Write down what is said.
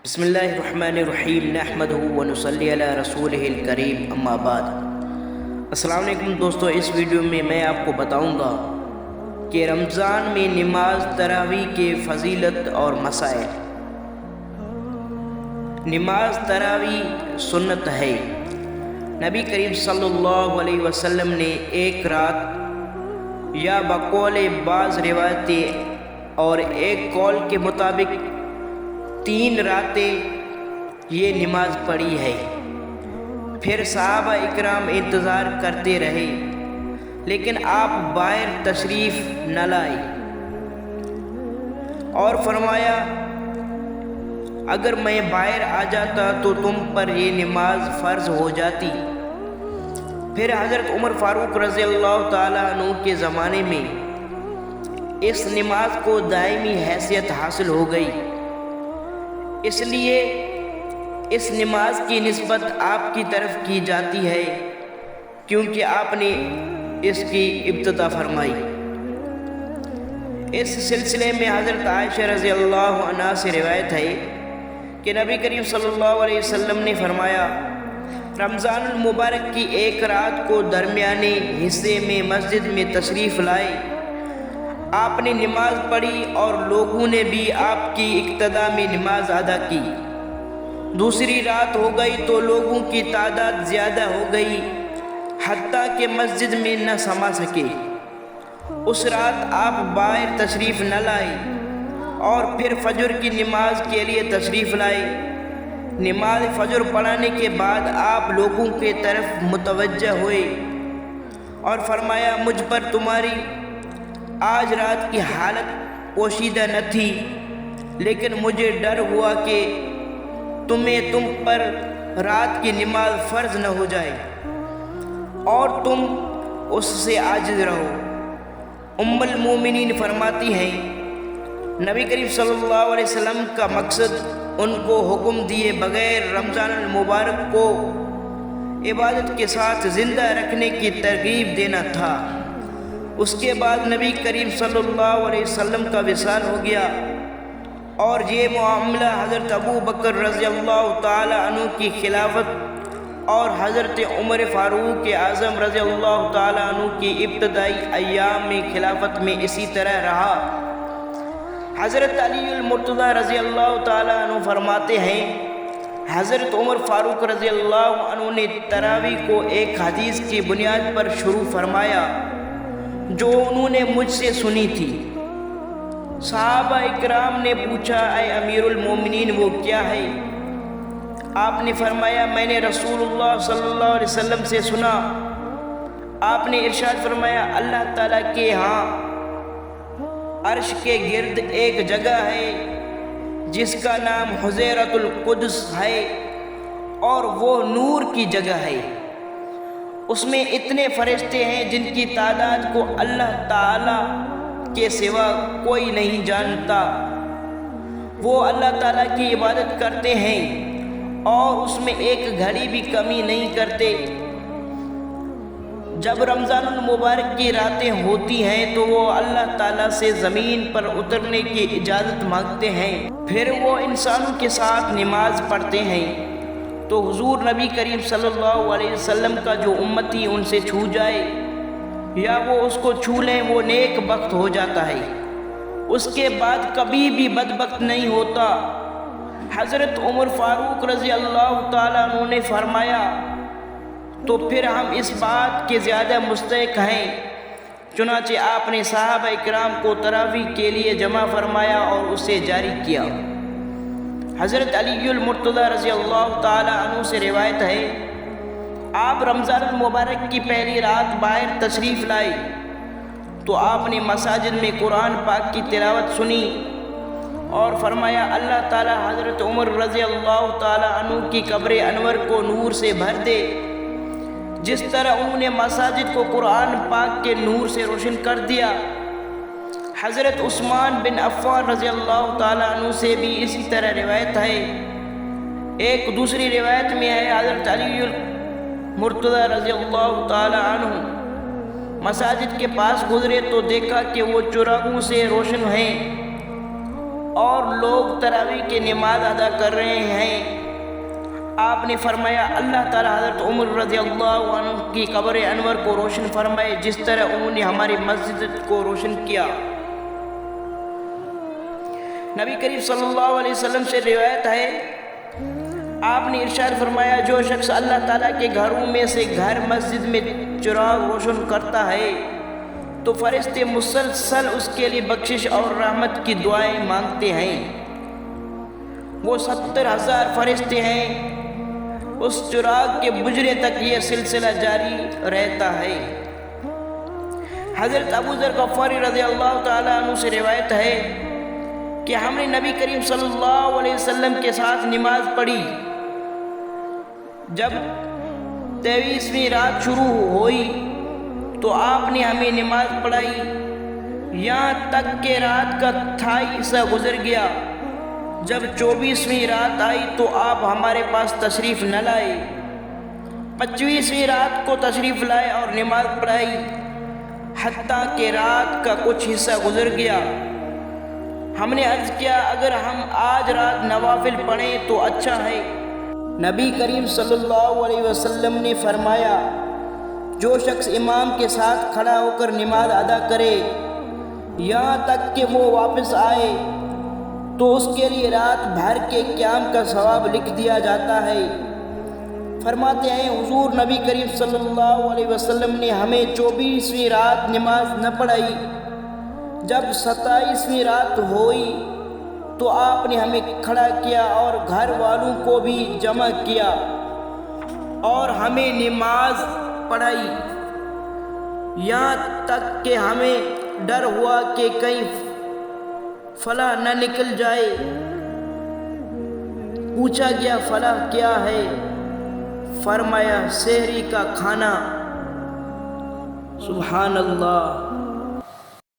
بسم اللہ الرحمن الرحیم نحمدہ ونصلی علی رسولہ الکریم اما بعد۔ السلام علیکم دوستو، اس ویڈیو میں میں آپ کو بتاؤں گا کہ رمضان میں نماز تراویح کے فضیلت اور مسائل۔ نماز تراویح سنت ہے۔ نبی کریم صلی اللہ علیہ وسلم نے ایک رات یا بقول بعض روایتیں اور ایک قول کے مطابق 3 راتیں یہ نماز پڑھی ہے۔ پھر صحابہ اکرام انتظار کرتے رہے لیکن آپ باہر تشریف نہ لائے اور فرمایا، اگر میں باہر آ جاتا تو تم پر یہ نماز فرض ہو جاتی۔ پھر حضرت عمر فاروق رضی اللہ تعالیٰ عنہ کے زمانے میں اس نماز کو دائمی حیثیت حاصل ہو گئی، اس لیے اس نماز کی نسبت آپ کی طرف کی جاتی ہے کیونکہ آپ نے اس کی ابتدا فرمائی۔ اس سلسلے میں حضرت عائشہ رضی اللہ عنہا سے روایت ہے کہ نبی کریم صلی اللہ علیہ وسلم نے فرمایا، رمضان المبارک کی ایک رات کو درمیانے حصے میں مسجد میں تشریف لائے، آپ نے نماز پڑھی اور لوگوں نے بھی آپ کی اقتداء میں نماز ادا کی۔ دوسری رات ہو گئی تو لوگوں کی تعداد زیادہ ہو گئی حتیٰ کہ مسجد میں نہ سما سکے۔ اس رات آپ باہر تشریف نہ لائے اور پھر فجر کی نماز کے لیے تشریف لائے۔ نماز فجر پڑھانے کے بعد آپ لوگوں کے طرف متوجہ ہوئے اور فرمایا، مجھ پر تمہاری آج رات کی حالت پوشیدہ نہ تھی، لیکن مجھے ڈر ہوا کہ تم پر رات کی نماز فرض نہ ہو جائے اور تم اس سے عاجز رہو۔ ام المومنین فرماتی ہیں، نبی کریم صلی اللہ علیہ وسلم کا مقصد ان کو حکم دیے بغیر رمضان المبارک کو عبادت کے ساتھ زندہ رکھنے کی ترغیب دینا تھا۔ اس کے بعد نبی کریم صلی اللہ علیہ وسلم کا وصال ہو گیا اور یہ معاملہ حضرت ابو بکر رضی اللہ تعالی عنہ کی خلافت اور حضرت عمر فاروق اعظم رضی اللہ تعالی عنہ کی ابتدائی ایام میں خلافت میں اسی طرح رہا۔ حضرت علی المرتضی رضی اللہ تعالی عنہ فرماتے ہیں، حضرت عمر فاروق رضی اللہ عنہ نے تراویح کو ایک حدیث کی بنیاد پر شروع فرمایا جو انہوں نے مجھ سے سنی تھی۔ صحابہ اکرام نے پوچھا، اے امیر المومنین وہ کیا ہے؟ آپ نے فرمایا، میں نے رسول اللہ صلی اللہ علیہ وسلم سے سنا۔ آپ نے ارشاد فرمایا، اللہ تعالیٰ کے ہاں عرش کے گرد ایک جگہ ہے جس کا نام حضیرۃ القدس ہے اور وہ نور کی جگہ ہے، اس میں اتنے فرشتے ہیں جن کی تعداد کو اللہ تعالیٰ کے سوا کوئی نہیں جانتا۔ وہ اللہ تعالیٰ کی عبادت کرتے ہیں اور اس میں ایک گھڑی بھی کمی نہیں کرتے۔ جب رمضان المبارک کی راتیں ہوتی ہیں تو وہ اللہ تعالیٰ سے زمین پر اترنے کی اجازت مانگتے ہیں، پھر وہ انسانوں کے ساتھ نماز پڑھتے ہیں تو حضور نبی کریم صلی اللہ علیہ وسلم کا جو امتی ان سے چھو جائے یا وہ اس کو چھو لیں وہ نیک بخت ہو جاتا ہے، اس کے بعد کبھی بھی بدبخت نہیں ہوتا۔ حضرت عمر فاروق رضی اللہ تعالیٰ عنہ نے فرمایا، تو پھر ہم اس بات کے زیادہ مستحق ہیں۔ چنانچہ آپ نے صحابہ اکرام کو تراویح کے لیے جمع فرمایا اور اسے جاری کیا۔ حضرت علی المرتضی رضی اللہ تعالی عنہ سے روایت ہے، آپ رمضان المبارک کی پہلی رات باہر تشریف لائے تو آپ نے مساجد میں قرآن پاک کی تلاوت سنی اور فرمایا، اللہ تعالی حضرت عمر رضی اللہ تعالی عنہ کی قبر انور کو نور سے بھر دے، جس طرح انہوں نے مساجد کو قرآن پاک کے نور سے روشن کر دیا۔ حضرت عثمان بن عفان رضی اللہ تعالیٰ عنہ سے بھی اسی طرح روایت ہے۔ ایک دوسری روایت میں ہے، حضرت علی المرتضی رضی اللہ تعالیٰ عنہ مساجد کے پاس گزرے تو دیکھا کہ وہ چراغوں سے روشن ہیں اور لوگ تراویح کی نماز ادا کر رہے ہیں۔ آپ نے فرمایا اللہ تعالی حضرت عمر رضی اللہ عنہ کی قبر انور کو روشن فرمائے جس طرح انہوں نے ہماری مسجد کو روشن کیا۔ نبی کریم صلی اللہ علیہ وسلم سے روایت ہے، آپ نے ارشاد فرمایا جو شخص اللہ تعالیٰ کے گھروں میں سے گھر مسجد میں چراغ روشن کرتا ہے تو فرشتے مسلسل اس کے لیے بخشش اور رحمت کی دعائیں مانگتے ہیں۔ وہ 70,000 فرشتے ہیں، اس چراغ کے بجھنے تک یہ سلسلہ جاری رہتا ہے۔ حضرت ابو ذر غفاری رضی اللہ تعالیٰ عنہ سے روایت ہے کہ ہم نے نبی کریم صلی اللہ علیہ وسلم کے ساتھ نماز پڑھی۔ جب 23ویں رات شروع ہوئی تو آپ نے ہمیں نماز پڑھائی یہاں تک کہ رات کا تھائی حصہ گزر گیا۔ جب 24ویں رات آئی تو آپ ہمارے پاس تشریف نہ لائے۔ 25ویں رات کو تشریف لائے اور نماز پڑھائی حتیٰ کہ رات کا کچھ حصہ گزر گیا۔ ہم نے عرض کیا اگر ہم آج رات نوافل پڑھیں تو اچھا ہے۔ نبی کریم صلی اللہ علیہ وسلم نے فرمایا جو شخص امام کے ساتھ کھڑا ہو کر نماز ادا کرے یہاں تک کہ وہ واپس آئے تو اس کے لیے رات بھر کے قیام کا ثواب لکھ دیا جاتا ہے۔ فرماتے ہیں حضور نبی کریم صلی اللہ علیہ وسلم نے ہمیں 24ویں رات نماز نہ پڑھائی۔ جب 27ویں رات ہوئی تو آپ نے ہمیں کھڑا کیا اور گھر والوں کو بھی جمع کیا اور ہمیں نماز پڑھائی یہاں تک کہ ہمیں ڈر ہوا کہ کہیں فلاں نہ نکل جائے۔ پوچھا گیا فلاں کیا ہے؟ فرمایا سحری کا کھانا۔ سبحان اللہ۔